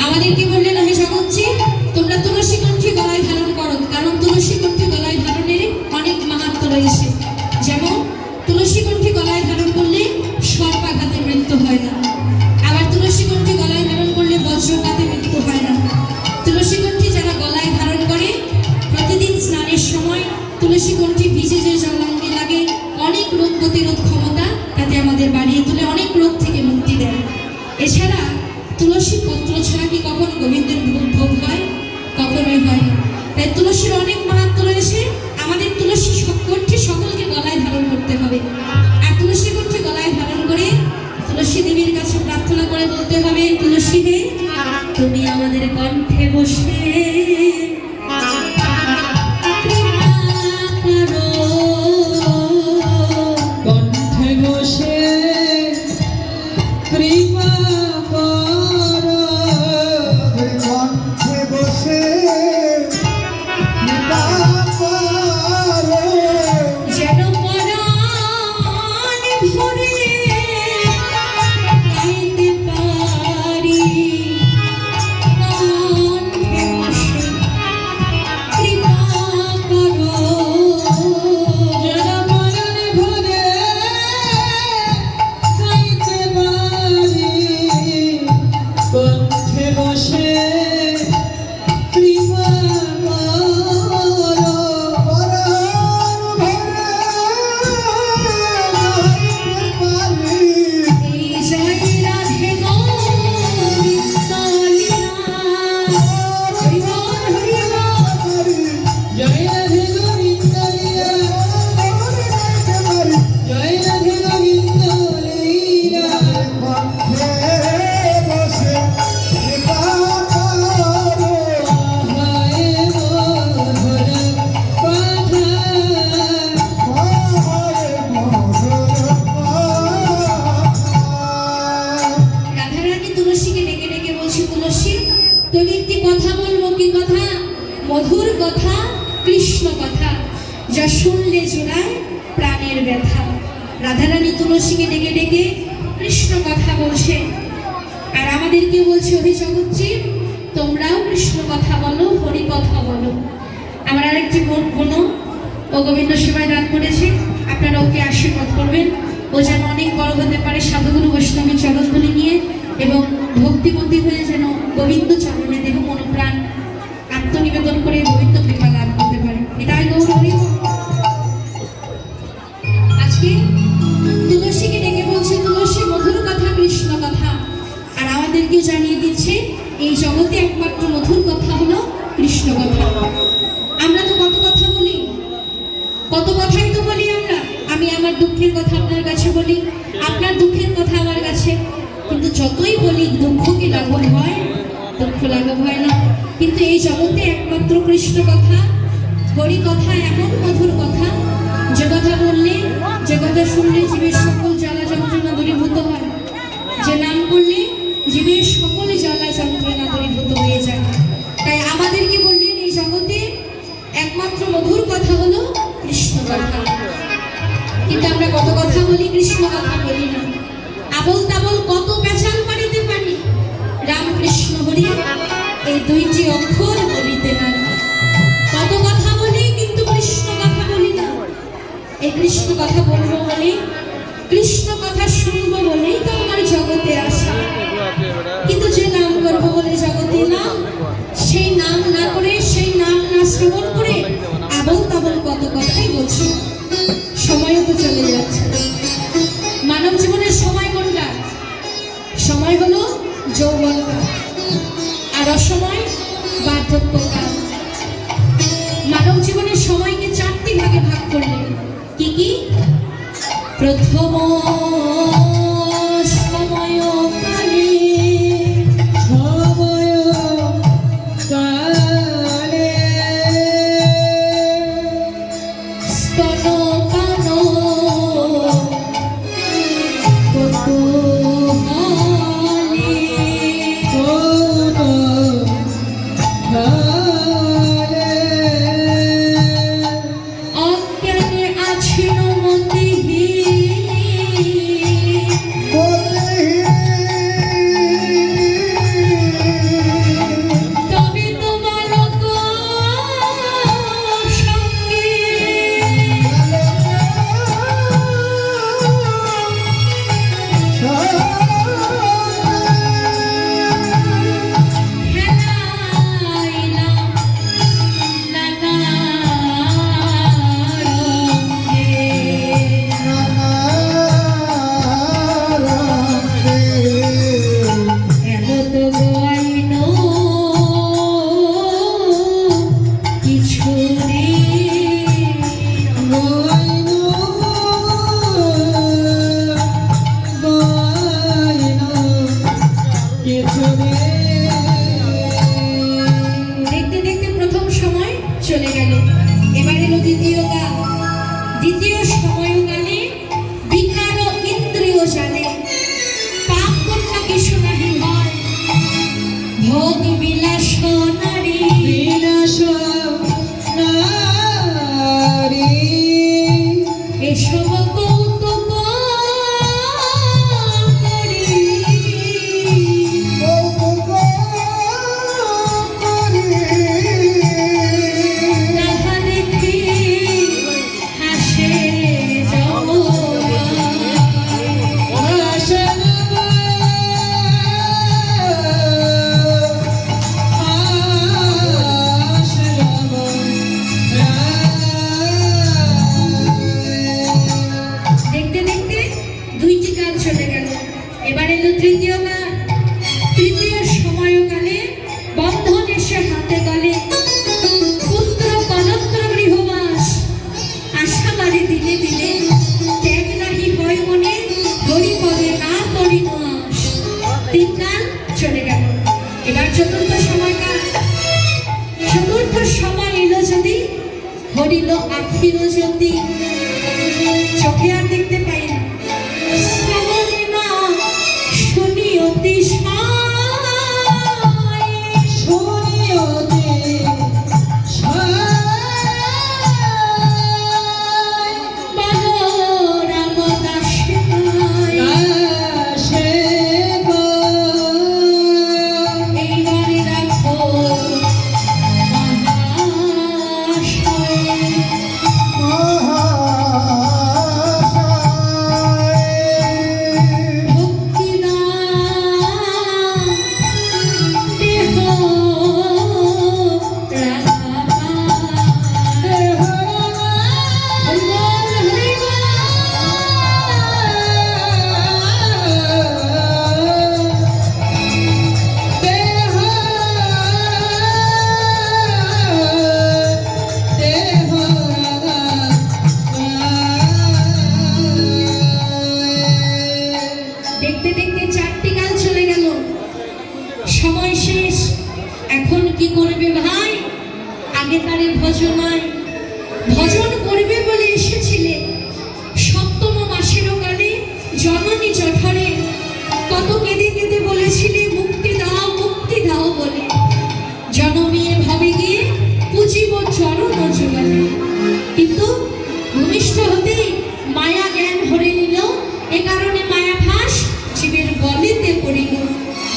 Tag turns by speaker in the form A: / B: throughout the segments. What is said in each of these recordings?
A: আমাদেরকে বললেন, আমি জগৎজি তোমরা তুলসী কণ্ঠী গলায় ধারণ করো, কারণ তুলসী কণ্ঠী গলায় ধারণের অনেক মাহাত্ম্য রয়েছে। যেমন তুলসী কণ্ঠী গলায় ধারণ করলে সর্পাঘাতে মৃত্যু হয় না, আবার তুলসী কণ্ঠী গলায় ধারণ করলে বজ্রপাতে মৃত্যু হয় না। তুলসী কণ্ঠী যারা গলায় ধারণ করে প্রতিদিন স্নানের সময় তুলসী কণ্ঠী ভিজে যে জল অঙ্গে লাগে অনেক রোগ প্রতিরোধ ক্ষমতা তাতে আমাদের বাড়িয়ে তুলে, অনেক রোগ থেকে মুক্তি দেয়। এছাড়া তুলসী পত্র ছাড়া কি কখনো গোবিন্দের ভোগ হয়? কখনোই হয় না। তাই তুলসীর অনেক মাহাত্ম্য রয়েছে। আমাদের তুলসী কণ্ঠী সকলকে গলায় ধারণ করতে হবে, আর তুলসী কণ্ঠী গলায় ধারণ করে তুলসী দেবীর কাছে প্রার্থনা করে বলতে হবে, তুলসী হে তুমি আমাদের কণ্ঠে বসে মধুর কথা, কৃষ্ণ কথা, যা শুনলে জোড়ায় প্রাণের ব্যথা। রাধারানী তুলসীকে ডেকে ডেকে কৃষ্ণ কথা বলছে, আর আমাদেরকে বলছে, ওহে জগৎজি তোমরাও কৃষ্ণ কথা বলো, হরি কথা বলো। আমার আরেকটি বোন ও গোবিন্দ সেবায় দান করেছে, আপনারা ওকে আশীর্বাদ করবেন, ও যেন অনেক বড় হতে পারে সাধুগুরু বৈষ্ণবের চরণধুলি নিয়ে, এবং ভক্তিবতী হয়ে যেন গোবিন্দ চরণে দেহ মনোপ্রাণ আত্মনিবেদন করে গোবিন্দ কৃপা লাভ করতে পারে। এটাই গৌর হরি। আজকে তুলসীকে ডেকে বলছে, তুলসী মধুর কথা, কৃষ্ণ কথা, আর আমাদেরকে জানিয়ে দিচ্ছে এই জগতে একমাত্র মধুর কথা হলো কৃষ্ণ কথা। আমরা তো কত কথা বলি, কত কথাই তো বলি আমরা। আমি আমার দুঃখের কথা আপনার কাছে বলি, আপনার দুঃখের কথা আমার কাছে, কিন্তু যতই বলি দুঃখ কি লাঘব হয়? দুঃখ লাঘব হয় না। কিন্তু এই জগতে একমাত্র কৃষ্ণ কথা, হরি কথা এমন মধুর কথা, যে কথা বললে, যে কথা শুনলে জীবের সকল জ্বালা যন্ত্রণা দূরীভূত হয়, যে নাম করলে জীবের সকল জ্বালা যন্ত্রণা দূরীভূত হয়ে যায়। তাই আমাদেরকে বললেন এই জগতে একমাত্র মধুর কথা হলো কৃষ্ণ কথা। কিন্তু আমরা কত কথা বলি, কৃষ্ণ কথা বলি না। আবল তাবল কত পেঁচাল পাড়িতে পারি, রাম কৃষ্ণ হরি এই দুইটি অক্ষর বলিতে না। কত কথা বলি কিন্তু কৃষ্ণ কথা বলি না। এই কৃষ্ণ কথা বলবো বলে, কৃষ্ণ কথা শুনবো বলেই তো আমার জগতে আসা। কিন্তু যে নাম করবো বলে জগতে না, সেই নাম না করে, সেই নাম না শ্রবণ করে আবল তাবল কত কথাই বলছি। সময়ও তো চলে যাচ্ছে। মানব জীবনের সময় কোনটা? সময় হলো যৌবনকাল, আর অসময় বার্ধক্যকাল। মানব জীবনের সময়কে চারটি ভাগে ভাগ করলেন। কি কি? প্রথম সময়কালে, স্তনপান অজ্ঞানে আছিন্ন মতি কেশব কৌতুক করি তাহা দেখি হাসে দেখতে দেখতে দুইটি কাল চলে গেল। এবার এলো তৃতীয়বার। তৃতীয় সময়কালে বন্ধন এসে হাতে গলে, পুত্র পনত্র গৃহবাস আশা বাড়ি দিনে দিনে, ত্যাগ নাহি হয় মনে হরি পদে না করি আস। তিন কাল চলে গেল। এবার চতুর্থ সময়কাল। চতুর্থ সময় এলো যদি, হরিল আখির জ্যোতি, চোখে আর দেখতে পাই না। শ্রবণে না শুনি অতিশয়, শুনি অতিশয়, বলরাম দাসে এইবারে রাখো দেখতে দেখতে চারটি কাল চলে গেল। সময় শেষ। এখন কি করবে ভাই? আগে তারে ভজনায় ভজন করবে বলে এসেছিলে। সপ্তম মাসের কালে জননী জঠরে কত কেঁদে কেঁদে বলেছিলে মুক্তি দাও বলে। জনমিয়ে ভাবে গিয়ে পুজিব চরণ যুগলে। কিন্তু ভূমিষ্ঠ হতেই মায়া জ্ঞান হরে নিল। এ কারণে মায়া ফাঁস জীবের গলেতে পড়িল।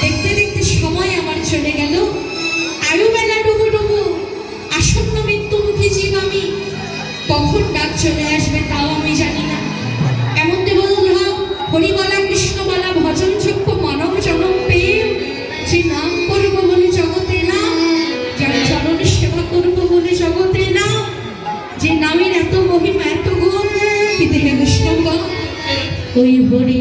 A: দেখতে দেখতে সময় আমার চলে গেল। আয়ু বেলা ডুবু ডুবু, আসন্ন মৃত্যুমুখী জীব আমি। কখন ডাক চলে আসবে তাও আমি জানি না। এমন দেবদূত হও, হরিবলা কৃষ্ণবলা ভজন যোগ্য মানব জনম পেয়ে যে নাম করব বলে জগতে না, যার চরণে সেবা করব বলে জগতে না, যে নামের এত মহিমা এত গুণ, কিন্তু হে বৈষ্ণবগণ, ওই হরি